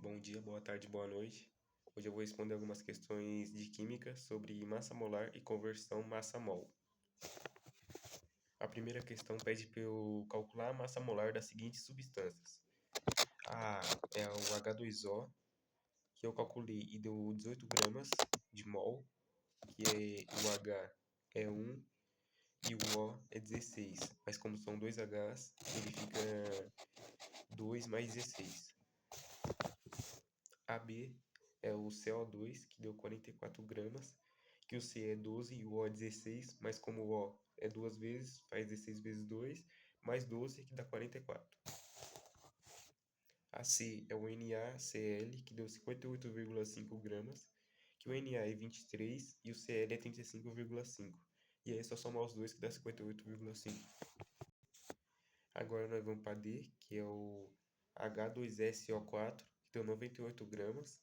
Bom dia, boa tarde, boa noite. Hoje eu vou responder algumas questões de química sobre massa molar e conversão massa-mol. A primeira questão pede para eu calcular a massa molar das seguintes substâncias. A é o H2O, que eu calculei e deu 18 gramas de mol, o H é 1 e o O é 16. Mas como são dois Hs, ele fica 2 mais 16. AB é o CO2, que deu 44 gramas, que o C é 12 e o O é 16, mas como o O é duas vezes, faz 16 vezes 2, mais 12, que dá 44. A C é o NaCl, que deu 58,5 gramas, que o Na é 23 e o Cl é 35,5. E aí é só somar os dois que dá 58,5. Agora nós vamos para D, que é o H2SO4, que deu 98 gramas,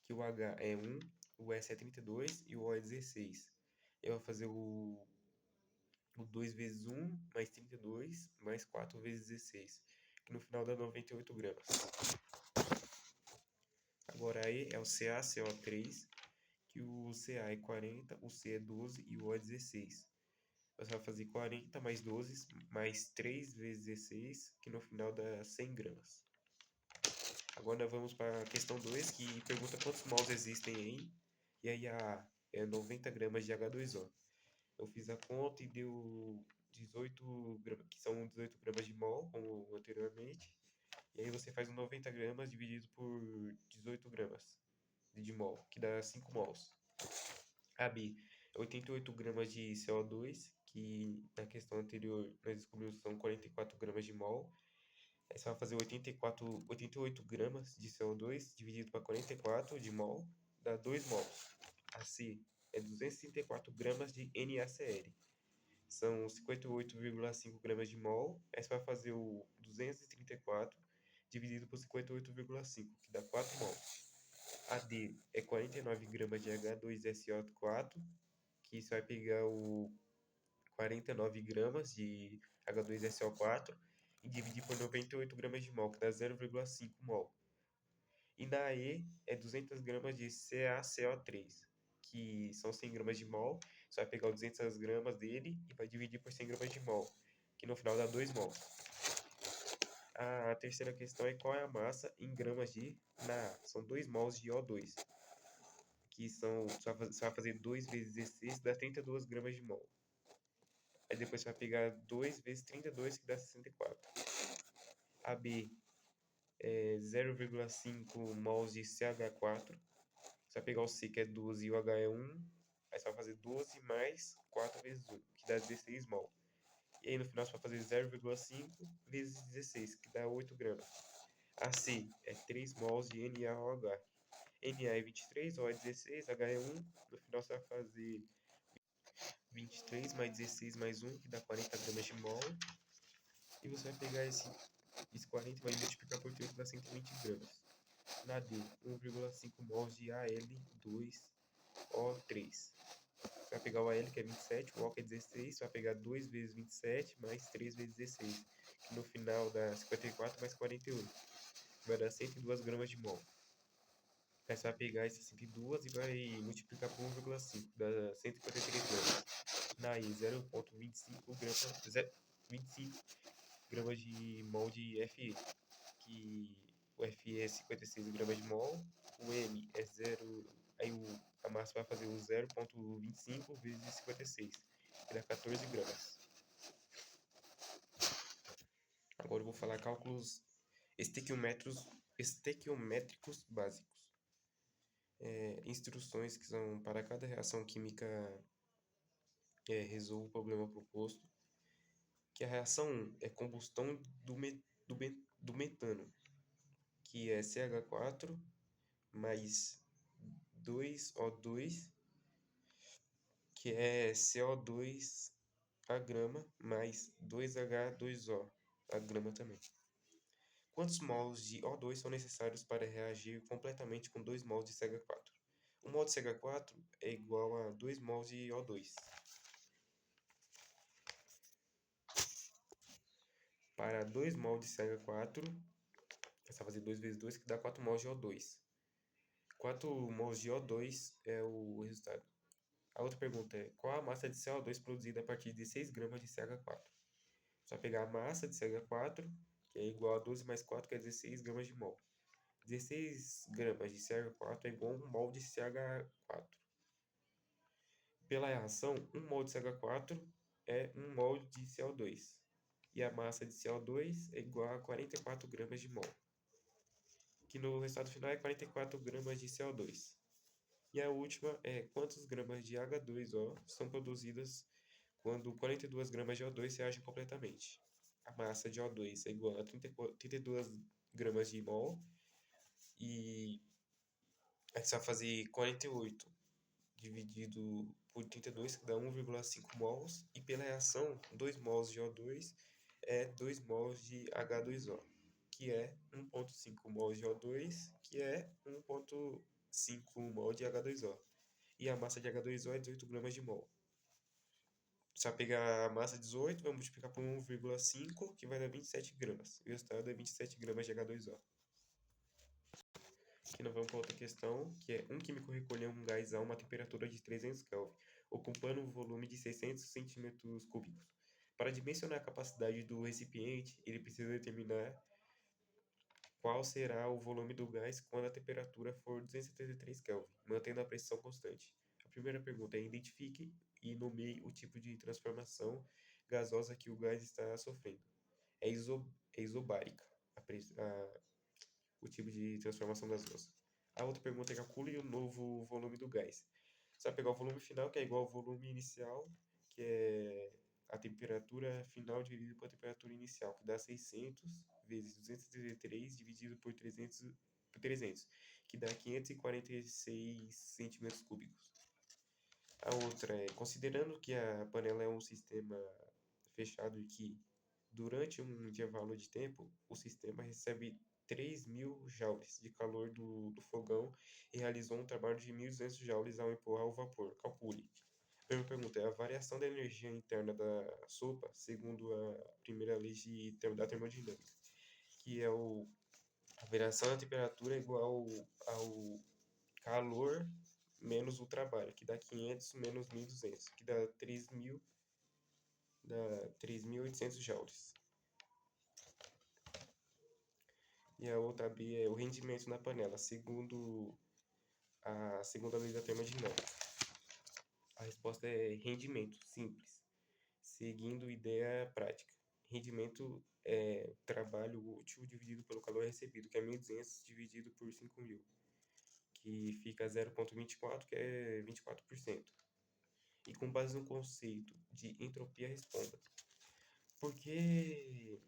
que o H é 1, o S é 32 e o O é 16. Eu vou fazer o 2 vezes 1 mais 32 mais 4 vezes 16, que no final dá 98 gramas. Agora aí é o CaCO3, que o Ca é 40, o C é 12 e o O é 16. Você vai fazer 40 mais 12 mais 3 vezes 16, que no final dá 100 gramas. Agora nós vamos para a questão 2, que pergunta quantos mols existem aí. E aí a é 90 gramas de H2O. Eu fiz a conta e deu 18 gramas, que são 18 gramas de mol, como anteriormente. E aí você faz os 90 gramas dividido por 18 gramas de mol, que dá 5 mols. A B, 88 gramas de CO2, que na questão anterior nós descobrimos que são 44 gramas de mol. Aí você vai fazer 88 gramas de CO2 dividido para 44 de mol, dá 2 mols. A C é 234 gramas de NaCl. São 58,5 gramas de mol. Aí você vai fazer o 234 dividido por 58,5, que dá 4 mols. A D é 49 gramas de H2SO4, que você vai pegar o 49 gramas de H2SO4 e dividir por 98 gramas de mol, que dá 0,5 mol. E na E é 200 gramas de CaCO3, que são 100 gramas de mol. Você vai pegar os 200 gramas dele e vai dividir por 100 gramas de mol, que no final dá 2 mol. A terceira questão é qual é a massa em gramas de na A. São 2 mols de O2, que são, você vai fazer 2 vezes 16, dá 32 gramas de mol. Aí depois você vai pegar 2 vezes 32, que dá 64. A B é 0,5 mols de CH4. Você vai pegar o C, que é 12, e o H é 1. Aí você vai fazer 12 mais 4 vezes 1, que dá 16 mol. E aí no final você vai fazer 0,5 vezes 16, que dá 8 gramas. A C é 3 mols de NaOH. Na é 23, O é 16, H é 1. No final você vai fazer 23 mais 16 mais 1, que dá 40 gramas de mol. E você vai pegar esse 40 e vai multiplicar por 3, que dá 120 gramas. Na D, 1,5 mols de Al2O3. Você vai pegar o Al, que é 27, o O, que é 16. Você vai pegar 2 vezes 27 mais 3 vezes 16, que no final dá 54 mais 48. Vai dar 102 gramas de mol. Aí você vai pegar essas 102 e vai multiplicar por 1,5, dá 153 gramas. Na I, 0,25 gramas, 25 gramas de mol de Fe, que o Fe é 56 gramas de mol, o M é 0, aí a massa vai fazer o 0,25 vezes 56, que dá 14 gramas. Agora eu vou falar cálculos estequiométricos básicos. Instruções que são para cada reação química resolva o problema proposto. Que a reação 1 é combustão do metano, que é CH4 mais 2O2, que é CO2 a grama, mais 2H2O a grama também. Quantos mols de O2 são necessários para reagir completamente com 2 mols de CH4? 1 mol de CH4 é igual a 2 mols de O2. Para 2 mols de CH4, Você vai fazer 2 vezes 2 que dá 4 mols de O2. 4 mols de O2 é o resultado. A outra pergunta é: qual a massa de CO2 produzida a partir de 6 gramas de CH4? Só pegar a massa de CH4, que é igual a 12 mais 4, que é 16 gramas de mol. 16 gramas de CH4 é igual a 1 mol de CH4. Pela reação, 1 mol de CH4 é 1 mol de CO2. E a massa de CO2 é igual a 44 gramas de mol. Que no resultado final é 44 gramas de CO2. E a última é quantos gramas de H2O são produzidas quando 42 gramas de O2 reagem completamente. A massa de O2 é igual a 32 gramas de mol e aí você vai fazer 48 dividido por 32, que dá 1,5 mols, e pela reação, 2 mols de O2 é 2 mols de H2O, que é 1,5 mols de O2, que é 1,5 mol de H2O. E a massa de H2O é 18 gramas de mol. Você vai pegar a massa 18, vai multiplicar por 1,5, que vai dar 27 gramas. E o resultado é 27 gramas de H2O. Aqui nós vamos para outra questão, que é um químico recolheu um gás a uma temperatura de 300 Kelvin, ocupando um volume de 600 centímetros cúbicos. Para dimensionar a capacidade do recipiente, ele precisa determinar qual será o volume do gás quando a temperatura for 273 Kelvin, mantendo a pressão constante. A primeira pergunta é: identifique e nomeie o tipo de transformação gasosa que o gás está sofrendo. É isobárica o tipo de transformação gasosa. A outra pergunta é: calcule o novo volume do gás. Você vai pegar o volume final, que é igual ao volume inicial, que é a temperatura final dividido pela temperatura inicial, que dá 600 vezes 233 dividido por 300, que dá 546 centímetros cúbicos. A outra é: considerando que a panela é um sistema fechado e que, durante um intervalo de tempo, o sistema recebe 3.000 joules de calor do fogão e realizou um trabalho de 1.200 joules ao empurrar o vapor. Calcule. A primeira pergunta é: a variação da energia interna da sopa, segundo a primeira lei da termodinâmica, que é a variação da temperatura é igual ao calor menos o trabalho, que dá 500 menos 1.200, que dá 3.800 joules. E a outra B é o rendimento na panela, segundo a segunda lei da termodinâmica. A resposta é rendimento, simples, seguindo ideia prática. Rendimento é trabalho útil dividido pelo calor recebido, que é 1.200 dividido por 5.000, que fica 0,24, que é 24%. E com base no conceito de entropia, responda: por que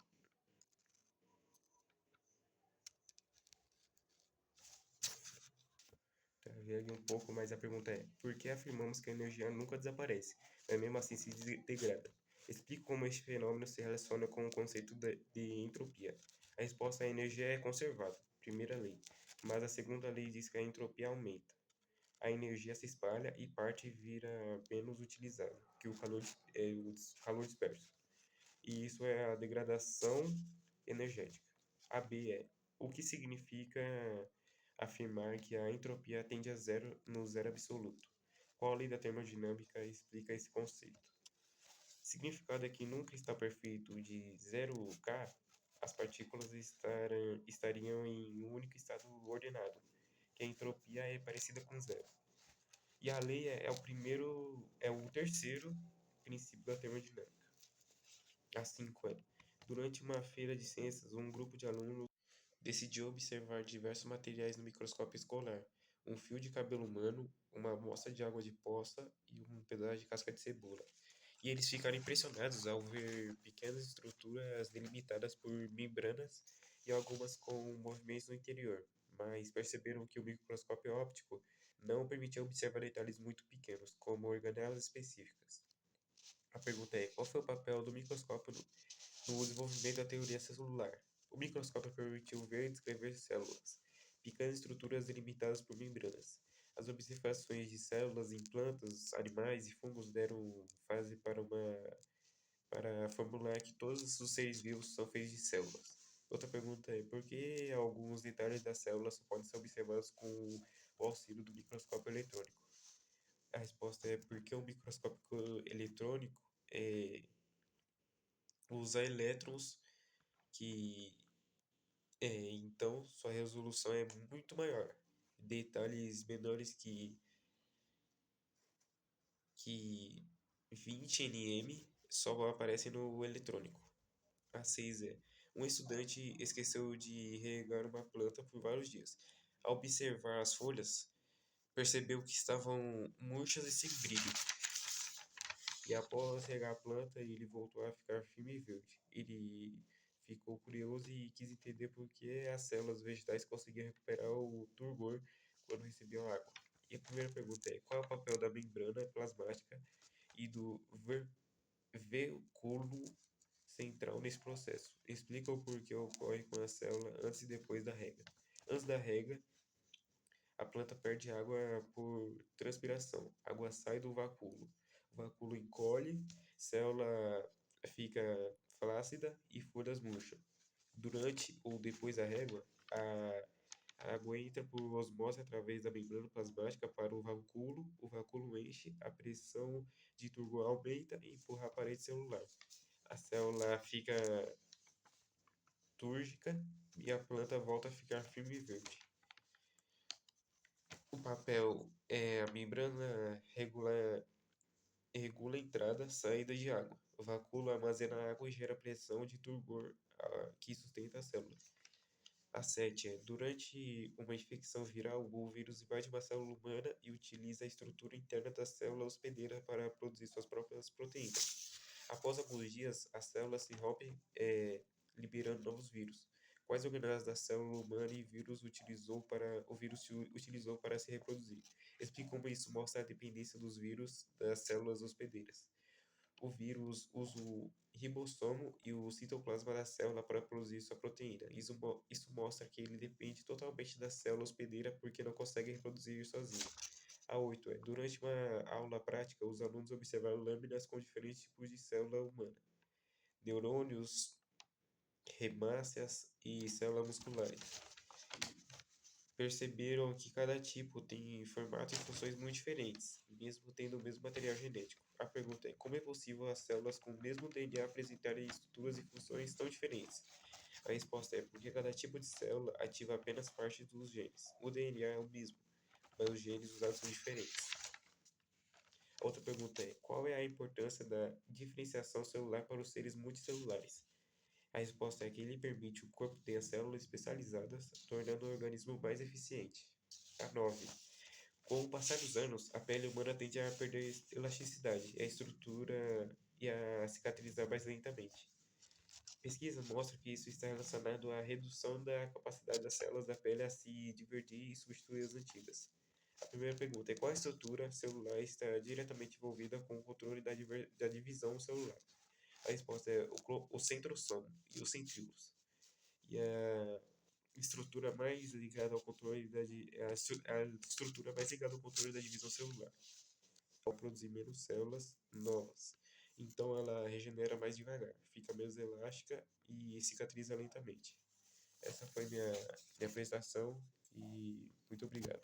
travei ali um pouco, mas a pergunta é: por que afirmamos que a energia nunca desaparece, mas mesmo assim se degrada? Explique como este fenômeno se relaciona com o conceito de entropia. A resposta é: a energia é conservada, primeira lei, mas a segunda lei diz que a entropia aumenta. A energia se espalha e parte vira menos utilizada, que o calor disperso. E isso é a degradação energética. A B é: o que significa afirmar que a entropia tende a zero no zero absoluto? Qual lei da termodinâmica explica esse conceito? Significado é que num cristal perfeito de 0K, as partículas estariam em um único estado ordenado, que a entropia é parecida com zero. E a lei é o terceiro princípio da termodinâmica. A 5 é: durante uma feira de ciências, um grupo de alunos decidiu observar diversos materiais no microscópio escolar: um fio de cabelo humano, uma amostra de água de poça e um pedaço de casca de cebola. E eles ficaram impressionados ao ver pequenas estruturas delimitadas por membranas e algumas com movimentos no interior, mas perceberam que o microscópio óptico não permitia observar detalhes muito pequenos, como organelas específicas. A pergunta é: qual foi o papel do microscópio no desenvolvimento da teoria celular? O microscópio permitiu ver e descrever células, pequenas estruturas delimitadas por membranas. As observações de células em plantas, animais e fungos deram base para formular que todos os seres vivos são feitos de células. Outra pergunta é: por que alguns detalhes da célula só podem ser observados com o auxílio do microscópio eletrônico? A resposta é porque o microscópio eletrônico usa elétrons que, então, sua resolução é muito maior. Detalhes menores que 20 nm só aparecem no eletrônico. A 6 é: um estudante esqueceu de regar uma planta por vários dias. Ao observar as folhas, percebeu que estavam murchas e sem brilho. E após regar a planta, ele voltou a ficar firme e verde. Ele ficou curioso e quis entender por que as células vegetais conseguiam recuperar o turgor quando recebiam água. E a primeira pergunta é: qual é o papel da membrana plasmática e do veículo central nesse processo? Explica o porquê ocorre com a célula antes e depois da rega. Antes da rega, a planta perde água por transpiração. A água sai do vacúolo. O vacúolo encolhe, célula fica flácida e folhas murcham. Durante ou depois da régua, a água entra por osmose através da membrana plasmática para o vacúolo enche, a pressão de turgor aumenta e empurra a parede celular. A célula fica túrgica e a planta volta a ficar firme e verde. O papel é a membrana regula a entrada e saída de água. O vacúolo armazena a água e gera pressão de turgor que sustenta a célula. A 7 é: durante uma infecção viral, o vírus invade uma célula humana e utiliza a estrutura interna da célula hospedeira para produzir suas próprias proteínas. Após alguns dias, as células se rompem, liberando novos vírus. Quais organelas da célula humana o vírus utilizou para se reproduzir? Explique como isso mostra a dependência dos vírus das células hospedeiras. O vírus usa o ribossomo e o citoplasma da célula para produzir sua proteína. Isso mostra que ele depende totalmente da célula hospedeira porque não consegue reproduzir sozinho. A 8 é: durante uma aula prática, os alunos observaram lâminas com diferentes tipos de célula humana: neurônios, hemácias e células musculares. Perceberam que cada tipo tem formato e funções muito diferentes, mesmo tendo o mesmo material genético. A pergunta é: como é possível as células com o mesmo DNA apresentarem estruturas e funções tão diferentes? A resposta é porque cada tipo de célula ativa apenas parte dos genes. O DNA é o mesmo, mas os genes usados são diferentes. A outra pergunta é: qual é a importância da diferenciação celular para os seres multicelulares? A resposta é que ele permite que o corpo tenha células especializadas, tornando o organismo mais eficiente. A 9. Com o passar dos anos, a pele humana tende a perder elasticidade, a estrutura e a cicatrizar mais lentamente. Pesquisa mostra que isso está relacionado à redução da capacidade das células da pele a se divertir e substituir as antigas. A primeira pergunta é: qual estrutura celular está diretamente envolvida com o controle da divisão celular? A resposta é o centrossomo e os centríolos. E a estrutura mais ligada ao controle a estrutura mais ligada ao controle da divisão celular, ao produzir menos células novas. Então ela regenera mais devagar, fica menos elástica e cicatriza lentamente. Essa foi minha apresentação e muito obrigado.